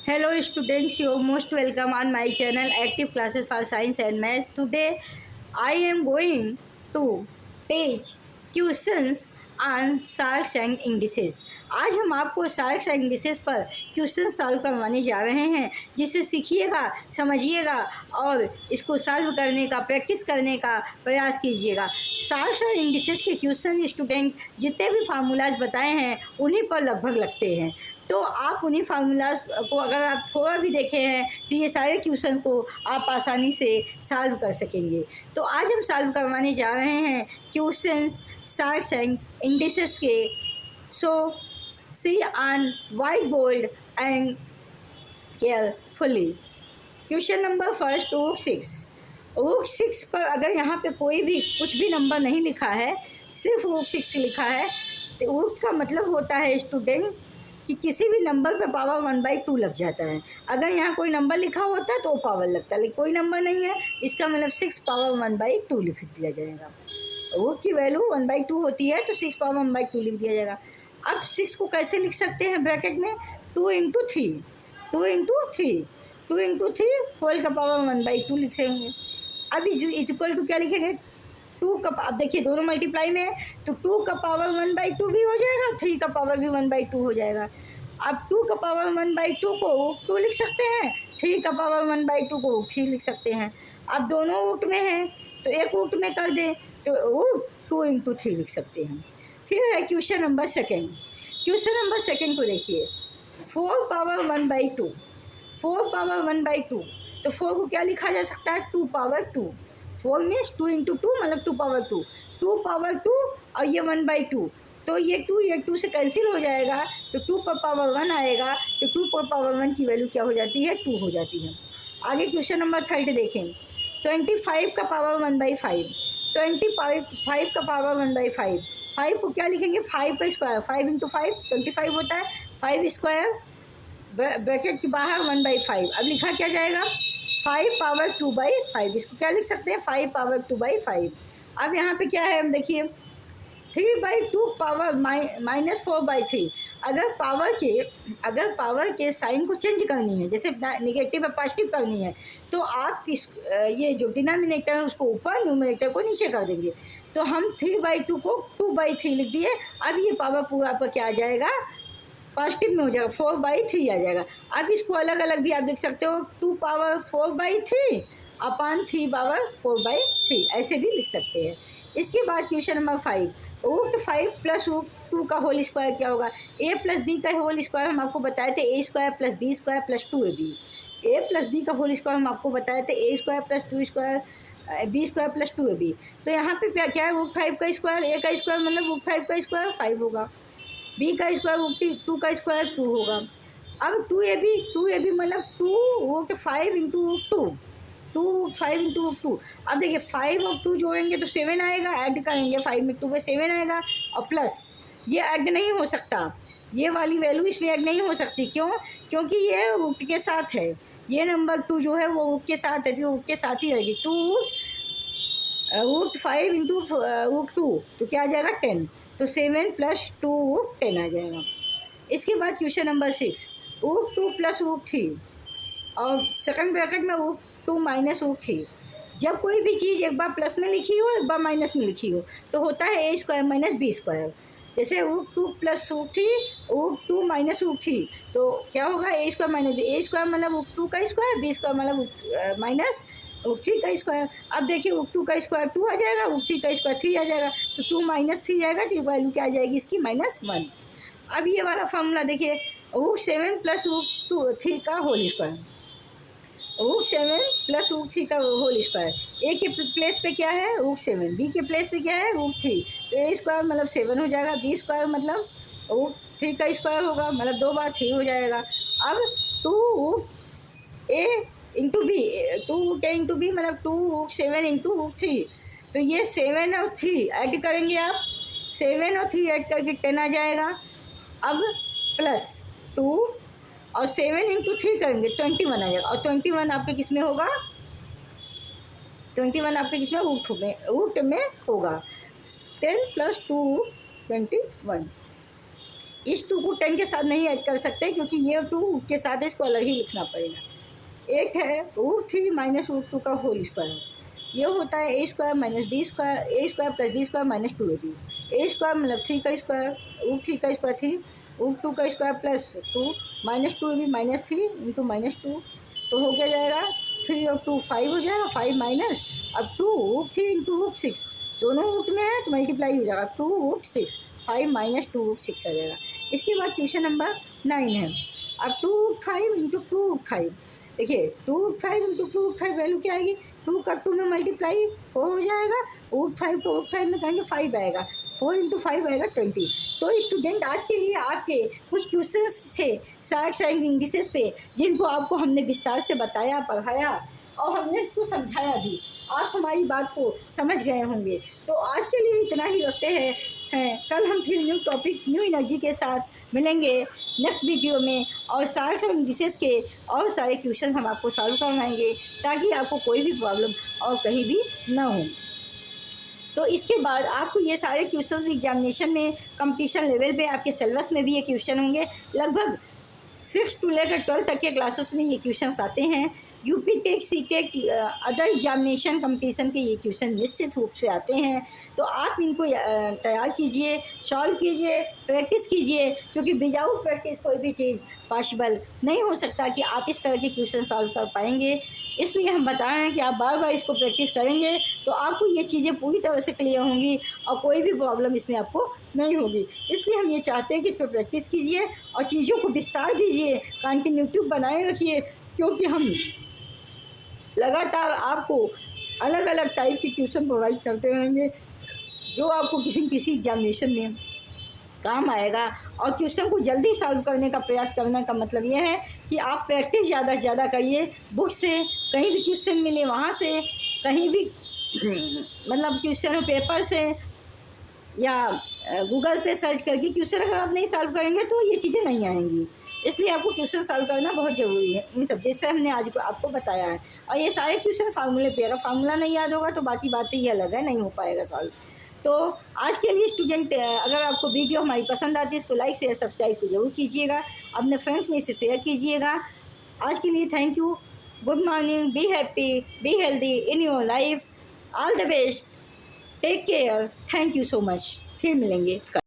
Hello students, you are most welcome on my channel Active Classes for Science and Maths. Today I am going to teach questions on Sharks and indices. आज हम आपको Sharks and indices पर question solve करवाने जा रहे हैं, जिसे सीखिएगा, समझिएगा और इसको सॉल्व करने का, प्रैक्टिस करने का प्रयास कीजिएगा। Sharks और indices के क्वेश्चन स्टूडेंट जितने भी फार्मूलाज बताए हैं उन्हीं पर लगभग लगते हैं, तो आप उन्हीं फार्मूलाज को अगर आप थोड़ा भी देखे हैं तो ये सारे क्वेश्चन को आप आसानी से सॉल्व कर सकेंगे। तो आज हम सॉल्व करवाने जा रहे हैं क्वेश्चंस शार्ट्स एंड इंडिसेस के। So see on white board and carefully. Question number first, root 6 पर अगर यहाँ पे कोई भी कुछ भी नंबर नहीं लिखा है, सिर्फ रूट 6 लिखा है, तो रूट का मतलब होता है स्टूडेंट कि किसी भी नंबर पे पावर 1/2 लग जाता है। अगर यहाँ कोई नंबर लिखा होता है तो पावर लगता है, लेकिन कोई नंबर नहीं है, इसका मतलब 6 पावर 1/2 लिख दिया जाएगा। रूट की वैल्यू 1/2 होती है तो 6 पावर 1/2 लिख दिया जाएगा। अब 6 को कैसे लिख सकते हैं ब्रैकेट में? 2 × 3 होल का पावर 1/2 लिख सेंगे। अब इक्वल टू क्या लिखेंगे? 2 का, अब देखिए दोनों मल्टीप्लाई में है तो 2 का पावर 1/2 भी हो जाएगा, 3 का पावर भी 1/2 हो जाएगा। अब 2 का पावर 1/2 को 2 लिख सकते हैं, 3 का पावर 1/2 को 3 लिख सकते हैं। अब दोनों रूट में हैं तो एक रूट में कर दें तो रूट 2 × 3 लिख सकते हैं। फिर है question number second. Question number second को देखिए, 4 पावर 1/2, 4 पावर 1/2, तो 4 को क्या लिखा जा सकता है? 2 पावर 2। 4 मीन्स 2 × 2 मतलब 2 पावर 2, 2 पावर 2 और ये 1/2, तो ये 2 से कैंसिल हो जाएगा तो 2 पर पावर 1 आएगा, तो 2 पर पावर 1 की वैल्यू क्या हो जाती है? 2 हो जाती है। आगे क्वेश्चन नंबर थर्ड देखें, 25 का पावर 1/5, 25 का पावर 1/5, 5 को क्या लिखेंगे? 5 का स्क्वायर, 5 × 5 25 होता है, 5 स्क्वायर ब्रैकेट के बाहर 1/5। अब लिखा क्या जाएगा? 5 पावर 2/5, इसको क्या लिख सकते हैं? 5 पावर 2/5। अब यहाँ पे क्या है, हम देखिए 3/2 पावर -4/3। अगर पावर के साइन को चेंज करनी है, जैसे नेगेटिव या पॉजिटिव करनी है, तो आप इस ये जो डिनोमिनेटर है उसको ऊपर, न्यूमरेटर को नीचे कर देंगे। तो हम 3/2 को 2/3 लिख दिए। अब ये पावर पूरा आपका क्या आ जाएगा? पॉजिटिव में हो जाएगा, 4/3 आ जाएगा। अब इसको अलग अलग भी आप लिख सकते हो, 2 पावर 4/3 अपॉन 3 पावर 4/3, ऐसे भी लिख सकते हैं। इसके बाद question number 5, root 5 plus root 2 का होल स्क्वायर क्या होगा? a + b का होल स्क्वायर हम आपको बताए थे a² + b² + 2ab। a + b का होल स्क्वायर हम आपको बताए थे a² + 2² b² + 2ab। तो यहाँ पे क्या है? रूट 5 का स्क्वायर, a का स्क्वायर मतलब रूट 5 का स्क्वायर 5 होगा, b का स्क्वायर रूट 2 का स्क्वायर 2 होगा। अब 2ab मतलब 2 रूट 5 × रूट 2, 2 रूट 5 × रूट 2। अब देखिए 5 और 2 जोड़ेंगे तो 7 आएगा, ऐड करेंगे 5 में 2 पे 7 आएगा, और प्लस ये ऐड नहीं हो सकता, ये वाली वैल्यू इसमें ऐड नहीं हो सकती। क्यों? क्योंकि ये रूट के साथ है, ये नंबर 2 जो है वो रूट के साथ है, तो रूट के साथ ही रहेगी। 2 रूट 5 × रूट 2 तो क्या आ जाएगा? 10, तो 7 + 2 10 आ जाएगा। इसके बाद क्वेश्चन नंबर 6, रूट 2 + रूट 3 और सेकंड ब्रैकेट में रूट 2 - रूट 3। जब कोई भी चीज़ एक बार प्लस में लिखी हो, एक बार माइनस में लिखी हो, तो होता है a² - b²। जैसे रूट 2 + रूट 3, रूट 2 - रूट 3, तो क्या होगा? a² - b, a² मतलब रूट 2 का स्क्वायर, b² मतलब माइनस रूट 3 का स्क्वायर। अब देखिए रूट 2 का स्क्वायर 2 आ जाएगा, रूट 3 का स्क्वायर 3 आ जाएगा, तो 2 - 3 आएगा, तो वैल्यू क्या आ जाएगी इसकी? -1। अब ये वाला फॉर्मूला देखिए, रूट 7 + रूट 3 का होल स्क्वायर, रूट 7 + रूट 3 का होल स्क्वायर। ए के प्लेस पे क्या है? रूट 7, बी के प्लेस पे क्या है? रूट 3, तो a² मतलब 7 हो जाएगा, b² मतलब रूट 3 का स्क्वायर होगा, मतलब 2 बार 3 हो जाएगा। अब 2 a × b, 2 a × b मतलब 2 7 × रूट 3, तो ये 7 और 3 ऐड करेंगे आप, 7 और 3 ऐड करके 10 आ जाएगा। अब प्लस 2 और 7 × 3 करेंगे 21 आ जाएगा, और 21 आपके किस में होगा? 21 आपके किस में? रूट में होगा। 10 + 2 21। इस 2 को 10 के साथ नहीं ऐड कर सकते क्योंकि ये 2 के साथ इसको अलग ही लिखना पड़ेगा। एक है √3 माइनस √2 का होल स्क्वायर, ये होता है a square minus b square, a square plus b square minus 2ab। A square मतलब 3 का स्क्वायर, √3 का स्क्वायर 3, √2 का square plus 2 minus 2ab minus 3 into minus 2, तो हो क्या जाएगा 3 और 2 5 हो जाएगा, 5 माइनस अब 2√3 इंटू √6, दोनों रूट में है तो मल्टीप्लाई हो जाएगा 2√6, 5 माइनस 2√6 आ जाएगा। इसके बाद क्वेश्चन नंबर 9 है। अब 2√5 इंटू 2√5, देखिए 2√5 इंटू 2√5 वैल्यू क्या आएगी, 2 का 2 में मल्टीप्लाई 4 हो जाएगा, √5 को √5 में कहेंगे 5 आएगा, 4 इंटू 5 आएगा 20। तो स्टूडेंट आज के लिए आपके कुछ क्वेश्चंस थे साइंस एंड इंग्लिश पे, जिनको आपको हमने विस्तार से बताया, पढ़ाया और हमने इसको समझाया भी। आप हमारी बात को समझ गए होंगे। तो आज के लिए इतना ही रखते हैं। कल हम फिर न्यू टॉपिक, न्यू एनर्जी के साथ मिलेंगे नेक्स्ट वीडियो में, और साइंस और इंग्लिश के और सारे क्वेश्चन हम आपको सॉल्व करवाएंगे ताकि आपको कोई भी प्रॉब्लम और कहीं भी ना हो। तो इसके बाद आपको ये सारे क्वेश्चन भी एग्जामिनेशन में कंपटीशन लेवल पे आपके सिलेबस में भी ये क्वेश्चन होंगे। लगभग 6 to लेकर 12 तक के क्लासेस में ये क्वेश्चंस आते हैं। यूपी टेक, सी टेक, अदर एग्जामिनेशन कंपटीशन के ये क्वेश्चन निश्चित रूप से आते हैं। तो आप इनको तैयार कीजिए, सॉल्व कीजिए, प्रैक्टिस कीजिए, क्योंकि विदाउट प्रैक्टिस कोई भी चीज़ पॉसिबल नहीं हो सकता कि आप इस तरह के क्वेश्चन सॉल्व कर पाएंगे। इसलिए हम बताएं हैं कि आप बार बार इसको प्रैक्टिस करेंगे तो आपको ये चीज़ें पूरी तरह से क्लियर होंगी और कोई भी प्रॉब्लम इसमें आपको नहीं होगी। इसलिए हम ये चाहते हैं कि इस पर प्रैक्टिस कीजिए और चीज़ों को विस्तार दीजिए, कंटिन्यूटी बनाए रखिए, क्योंकि हम लगातार आपको अलग अलग टाइप के क्वेश्चन प्रोवाइड करते रहेंगे जो आपको किसी न किसी एग्जामिनेशन में काम आएगा। और क्वेश्चन को जल्दी सॉल्व करने का प्रयास करने का मतलब यह है कि आप प्रैक्टिस ज़्यादा से ज़्यादा करिए, बुक से कहीं भी क्वेश्चन मिले वहाँ से, कहीं भी मतलब क्वेश्चन पेपर से या गूगल पे सर्च करके क्वेश्चन अगर आप नहीं सॉल्व करेंगे तो ये चीज़ें नहीं आएंगी। इसलिए आपको क्वेश्चन सॉल्व करना बहुत ज़रूरी है। इन सब्जेक्ट से हमने आज आपको बताया है, और ये सारे क्वेश्चन फार्मूले पे, अगर फार्मूला नहीं याद होगा तो बाकी बातें ही अलग है, नहीं हो पाएगा सॉल्व। तो आज के लिए स्टूडेंट, अगर आपको वीडियो हमारी पसंद आती है इसको लाइक शेयर सब्सक्राइब को जरूर कीजिएगा, अपने फ्रेंड्स में इसे शेयर कीजिएगा। आज के लिए thank you, good morning, be happy, be healthy in your life, all the best, take care, thank you so much. फिर मिलेंगे कल।